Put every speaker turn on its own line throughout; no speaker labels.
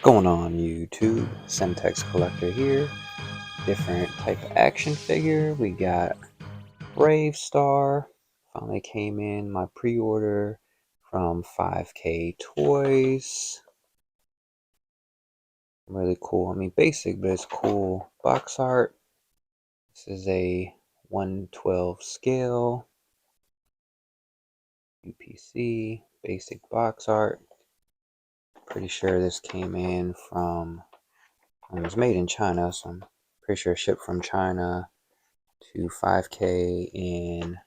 Going on YouTube? Centex Collector here. Different type of action figure. We got Bravestarr. Finally came in my pre-order from 5K Toys. Really cool. I mean, basic, but it's cool box art. This is a 1/12 scale. UPC. Basic box art. Pretty sure this came in from... It was made in China, so I'm pretty sure it shipped from China to 5K in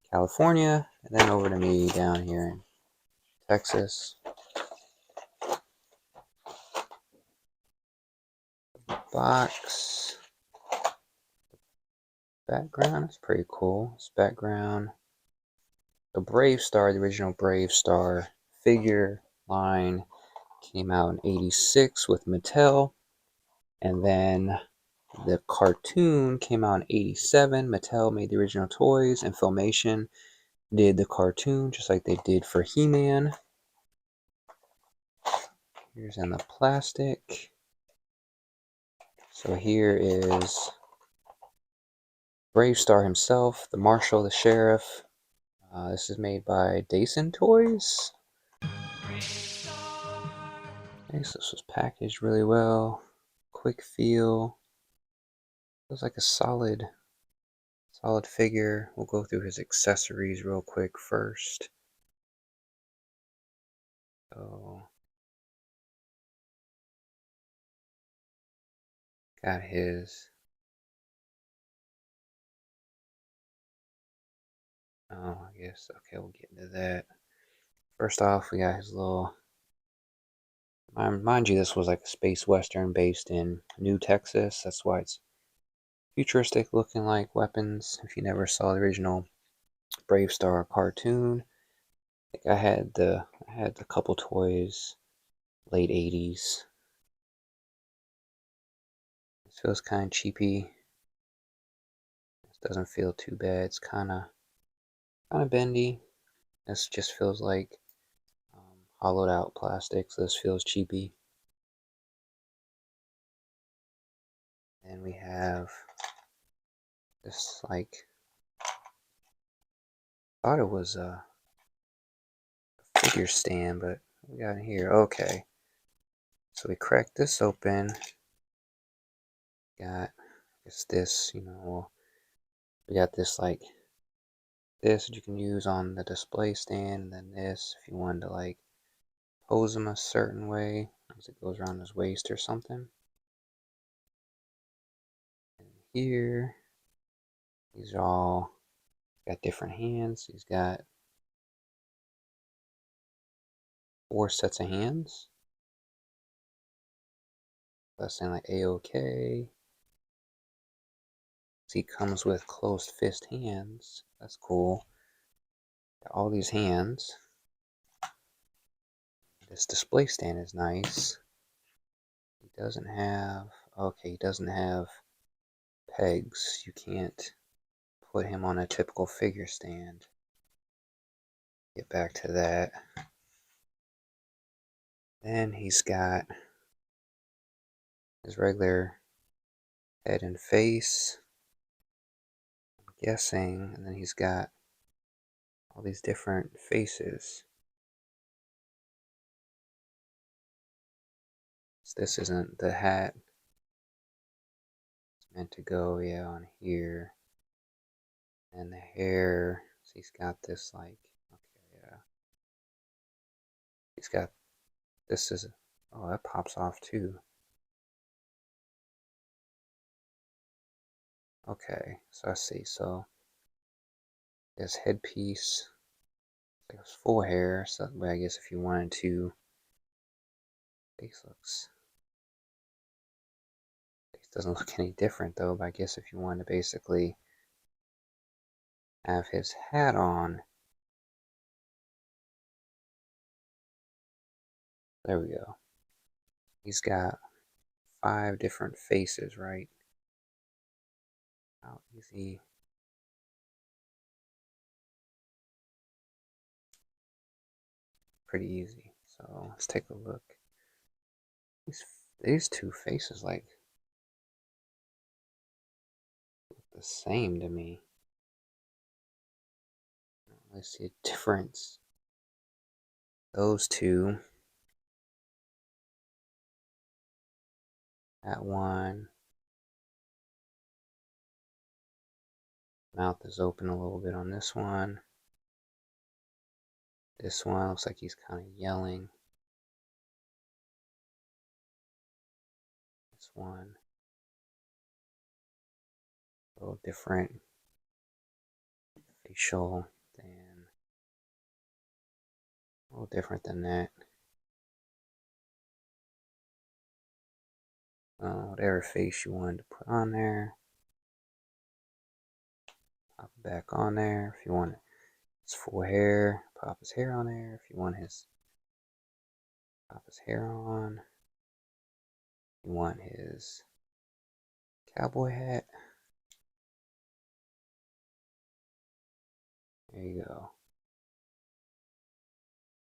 California, and then over to me down here in Texas. Box background is pretty cool. This background, the Bravestarr, the original Bravestarr figure line came out in '86 with Mattel, and then the cartoon came out in '87. Mattel made the original toys, and Filmation did the cartoon just like they did for He-Man. Here's in the plastic. So here is Bravestarr himself, the Marshal, the Sheriff. This is made by Dasin Toys. Okay, so this was packaged really well. Quick feel. Feels like a solid figure. We'll go through his accessories real quick first. So, got his... Oh, I guess, okay, we'll get into that. First off, we got his little... Mind you, this was like a space western based in New Texas. That's why it's futuristic looking like weapons. If you never saw the original Bravestarr cartoon, I think I had a couple toys, late 80s. This feels kind of cheapy. This doesn't feel too bad. It's kind of bendy. This just feels like hollowed out plastic, so this feels cheapy. And we have this, like, I thought it was a figure stand, but we got in here. Okay, so we cracked this open. Got, I guess this, you know, we got this, like, this that you can use on the display stand, and then this if you wanted to, like, pose him a certain way, as it goes around his waist or something. And here, these are all got different hands. He's got 4 sets of hands. That's saying like A-OK. He comes with closed fist hands. That's cool. Got all these hands. This display stand is nice. He doesn't have, okay, he doesn't have pegs. You can't put him on a typical figure stand. Get back to that. Then he's got his regular head and face, I'm guessing, and then he's got all these different faces. So this isn't the hat. It's meant to go, yeah, on here. And the hair, so he's got this, like, okay, yeah. He's got, this is, oh, that pops off too. Okay, so I see, so his headpiece, like his full hair, so that way I guess if you wanted to, face doesn't look any different though, but I guess if you wanted to basically have his hat on, there we go. He's got 5 different faces, right? How easy. Pretty easy. So let's take a look. These two faces like look the same to me. I see a difference. Those two. That one. Mouth is open a little bit on this one. This one looks like he's kind of yelling. This one. A little different facial than. A little different than that. Whatever face you wanted to put on there. Pop it back on there. If you want his full hair, pop his hair on there. If you want pop his hair on. If you want his cowboy hat. There you go.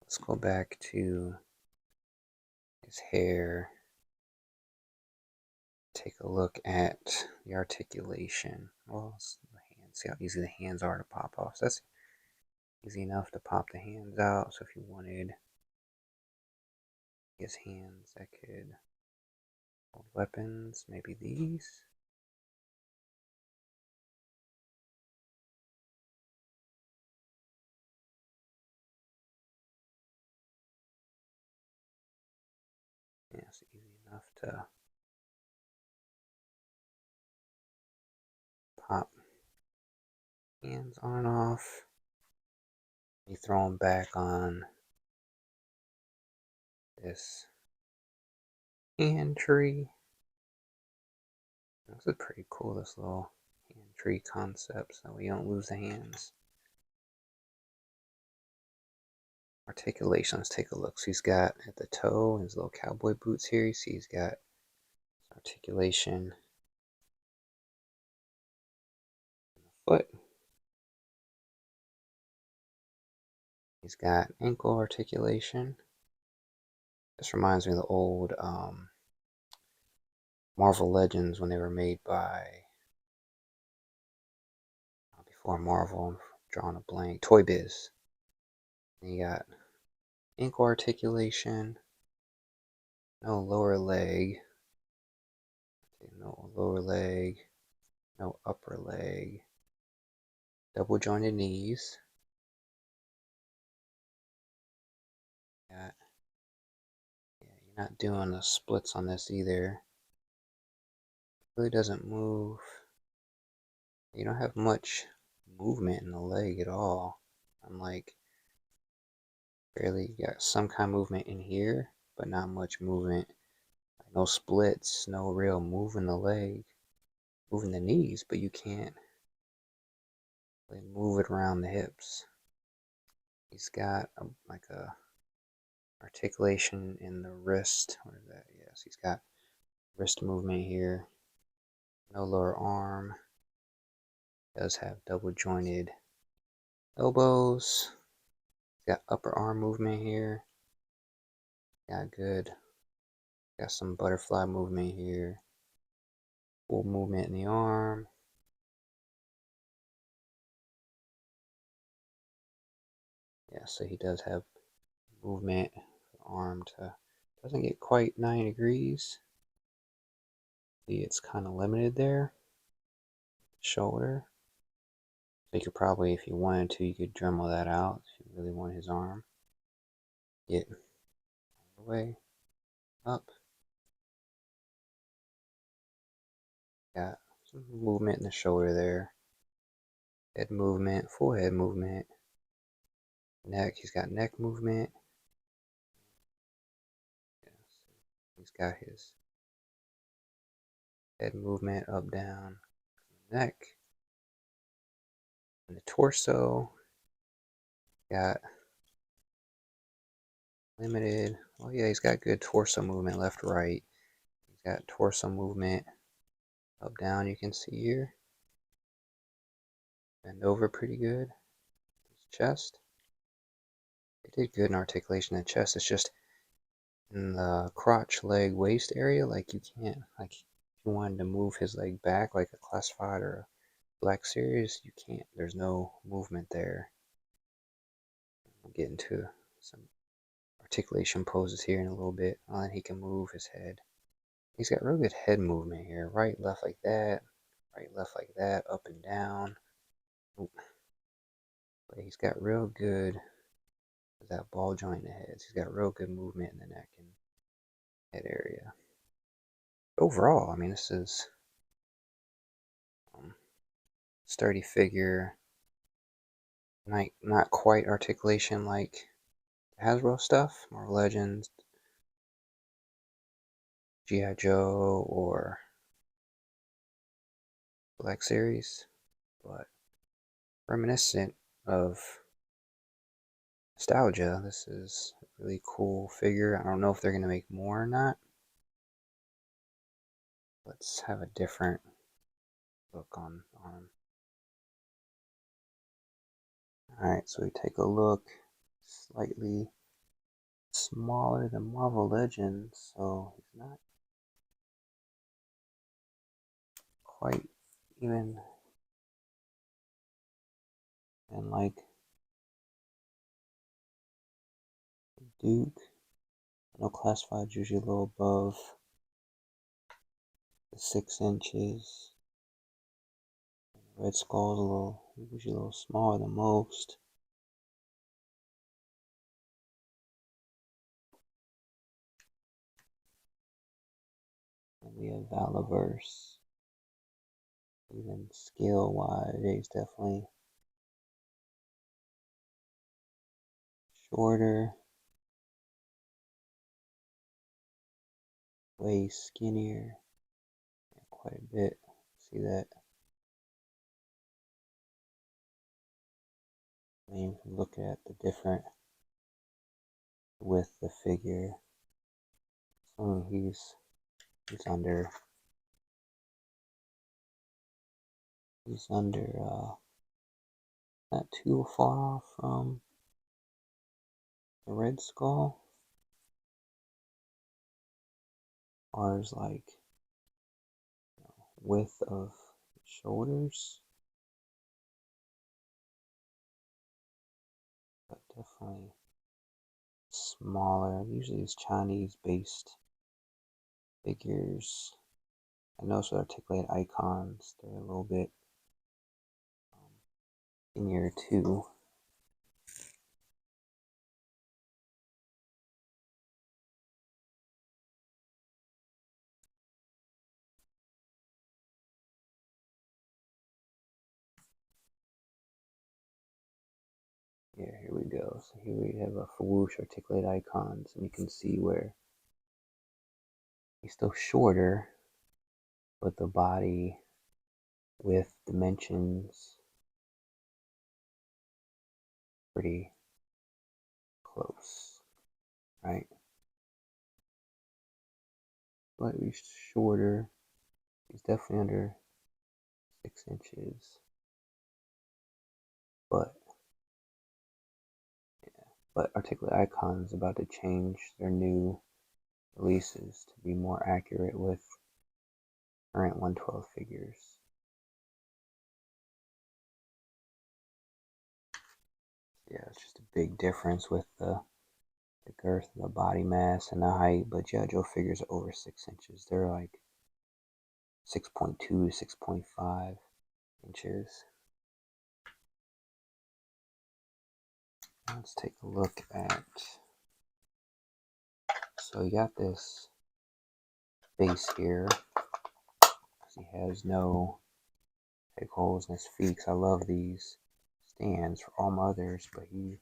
Let's go back to his hair. Take a look at the articulation. Well, the hands. See how easy the hands are to pop off. So that's easy enough to pop the hands out. So if you wanted his hands that could hold weapons, maybe these. Yeah, it's easy enough to pop hands on and off. You throw them back on this hand tree. This is pretty cool, this little hand tree concept, so we don't lose the hands. Articulation, let's take a look. So he's got at the toe, his little cowboy boots here. You see he's got articulation in the foot. He's got ankle articulation. This reminds me of the old Marvel Legends when they were made by, before Marvel, I'm drawing a blank, Toy Biz. And you got ankle articulation, no lower leg, no lower leg, no upper leg, double jointed knees. Yeah, you're not doing the splits on this either. It really doesn't move. You don't have much movement in the leg at all. I'm like, barely got some kind of movement in here, but not much movement. No splits, no real move in the leg, moving the knees, but you can't really move it around the hips. He's got like a articulation in the wrist. What is that? Yes, he's got wrist movement here. No lower arm. Does have double jointed elbows. Got upper arm movement here. Got good. Got some butterfly movement here. Full movement in the arm. Yeah, so he does have movement. Arm to, doesn't get quite 9 degrees. See, it's kind of limited there. Shoulder. So you could probably, if you wanted to, you could Dremel that out if you really want his arm. Get all the way up. Got some movement in the shoulder there. Head movement, full head movement. Neck, he's got neck movement. Yes. He's got his head movement up, down, neck. And the torso, got limited. Oh yeah, he's got good torso movement, left, right. He's got torso movement up, down, you can see here. Bend over pretty good. His chest. They did good in articulation in the chest. It's just in the crotch, leg, waist area. Like you can't, like if you wanted to move his leg back like a classified or a Black Series, you can't. There's no movement there. We'll get into some articulation poses here in a little bit. And he can move his head. He's got real good head movement here. Right, left like that. Right, left like that. Up and down. Oop. But he's got real good, that ball joint in the head. He's got real good movement in the neck and head area. Overall, I mean, this is sturdy figure. Not quite articulation like Hasbro stuff, Marvel Legends, G.I. Joe, or Black Series, but reminiscent of nostalgia. This is a really cool figure. I don't know if they're going to make more or not. Let's have a different look on him. Alright, so we take a look. Slightly smaller than Marvel Legends, so he's not quite even and like Duke. I know classified usually a little above the 6 inches. Red Skull's usually a little smaller than most. And we have Valaverse. Even scale wise, he's definitely shorter, way skinnier, quite a bit. See that? I mean, look at the different with the figure. So he's under not too far off from the Red Skull. As far as like width of shoulders, but definitely smaller. Usually it's Chinese based figures. I know with articulated icons, they're a little bit skinnier too. Yeah, here we go. So here we have a Fwoosh articulated icons, and you can see where he's still shorter, but the body width dimensions pretty close, right? Slightly shorter. He's definitely under 6 inches, but yeah. But Articulate Icon is about to change their new releases to be more accurate with current 112 figures. Yeah, it's just a big difference with the girth and the body mass and the height, but G.I. Joe figures are over 6 inches. They're like 6.2 to 6.5 inches. Let's take a look at, so you got this base here, he has no big holes in his feet. I love these stands for all my others, but he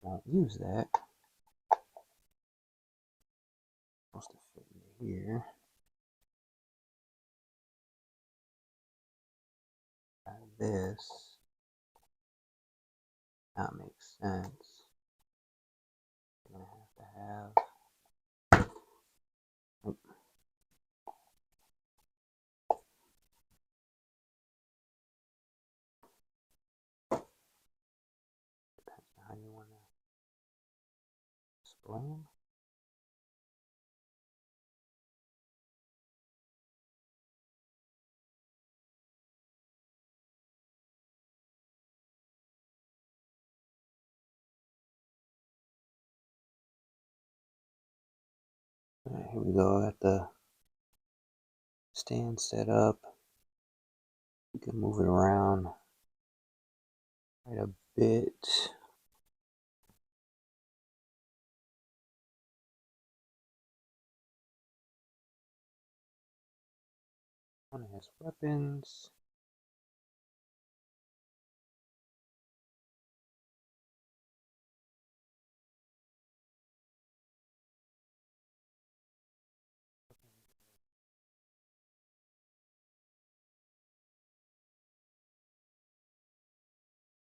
won't use that. Supposed to fit into here. This that makes sense. I'm gonna have to have. Oh. Depends on how you want to display them. here we go. Got the stand set up. You can move it around quite a bit. One has weapons.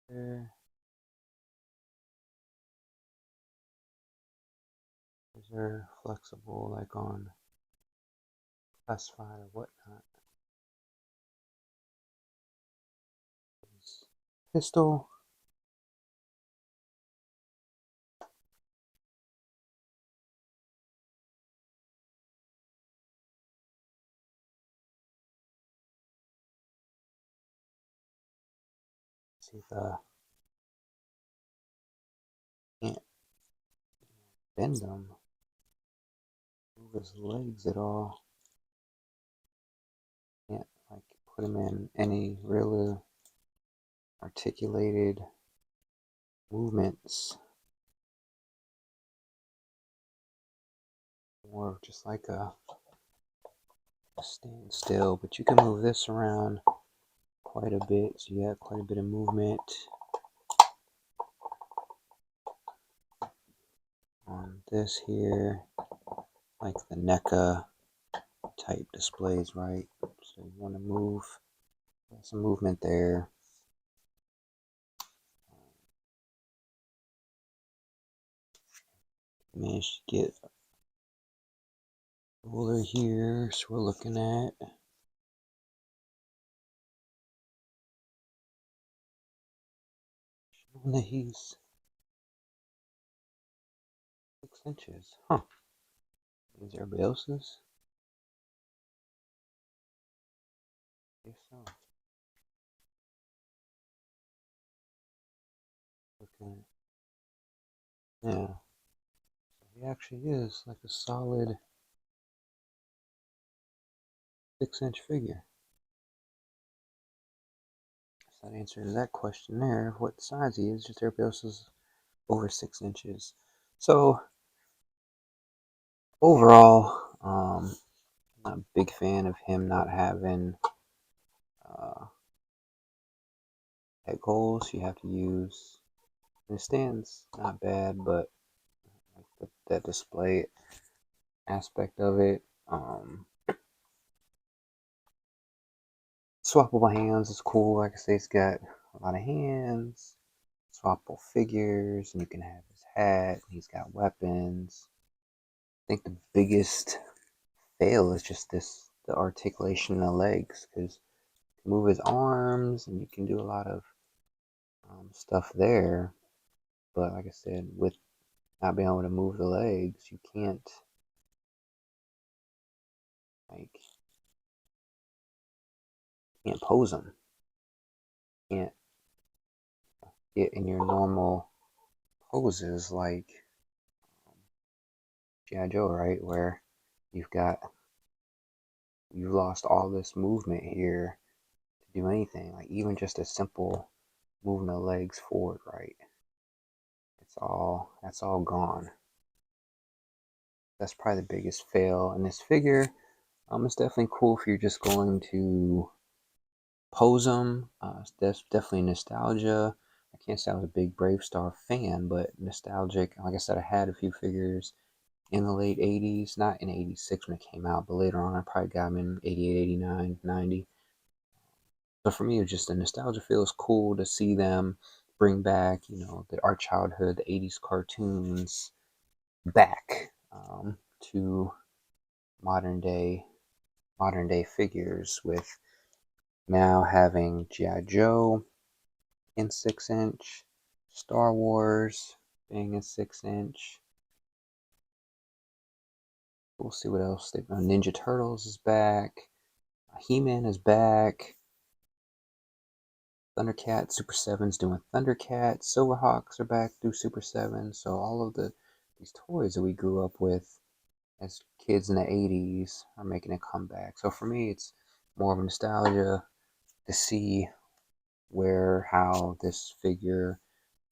There. These are flexible, like on classified or whatnot. Pistol. See if I can't bend them, move his legs at all. Can't like put him in any really articulated movements. More just like a stand still, but you can move this around quite a bit, so you have quite a bit of movement on this here, like the NECA type displays, right? So you want to move, some movement there. Managed to get a ruler here, so we're looking at showing that he's 6 inches. Huh. Is everybody else's? I guess so. Okay. Yeah. So he actually is like a solid 6-inch figure. So that answers that question there of what size he is. Just everybody else is over 6 inches. So overall, I'm not a big fan of him not having head goals. You have to use, and the stand's not bad, but like that display aspect of it. Swappable hands is cool. Like I say, it's got a lot of hands, swappable figures, and you can have his hat. He's got weapons. I think the biggest fail is just the articulation in the legs, because you can move his arms and you can do a lot of stuff there. But like I said, with not being able to move the legs, you can't like pose them. Can't get in your normal poses like G.I. Joe, right? Where you've lost all this movement here to do anything. Like even just a simple moving the legs forward, right? That's all gone. That's probably the biggest fail in this figure. It's definitely cool if you're just going to pose them. That's definitely nostalgia. I can't say I was a big Bravestarr fan, but nostalgic. Like I said, I had a few figures in the late 80s, not in 86 when it came out, but later on I probably got them in 88, 89, 90. So for me, it was just a nostalgia feel. It's cool to see them bring back, our childhood, the 80s cartoons back to modern day figures, with now having G.I. Joe in 6-inch, Star Wars being in 6-inch. We'll see what else. Ninja Turtles is back. He-Man is back. Thundercats, Super 7's doing Thundercats. Silverhawks are back through Super 7. So all of these toys that we grew up with as kids in the 80s are making a comeback. So for me, it's more of a nostalgia to see how this figure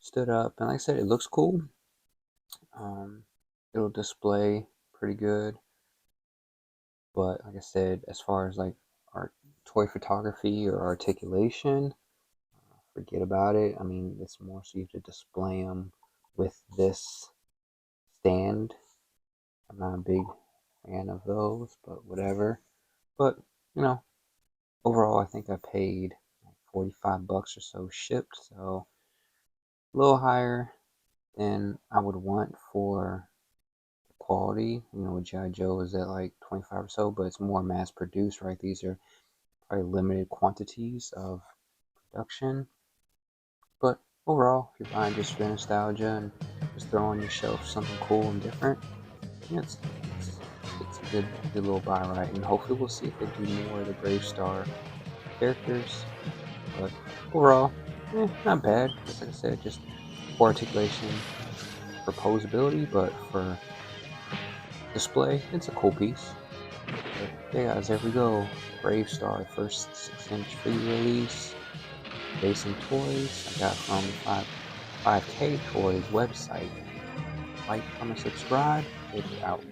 stood up. And like I said, it looks cool. It'll display pretty good. But like I said, as far as like art, toy photography or articulation, forget about it. I mean, it's more so you have to display them with this stand. I'm not a big fan of those, but whatever. But, you know, overall, I think I paid like 45 bucks or so shipped, so a little higher than I would want for the quality. You know, with G.I. Joe is at like 25 or so, but it's more mass produced, right? These are probably limited quantities of production. But overall, if you're buying just for nostalgia and just throw on your shelf something cool and different, yeah, it's a good little buy, right? And hopefully we'll see if they do more of the Bravestarr characters. But overall, not bad. Just like I said, just poor articulation for poseability, but for display, it's a cool piece. But yeah, guys, there we go. Bravestarr, the first 6-inch figure release. Dasin Toys. I got from 5K Toys website. Like, comment, subscribe. Later out.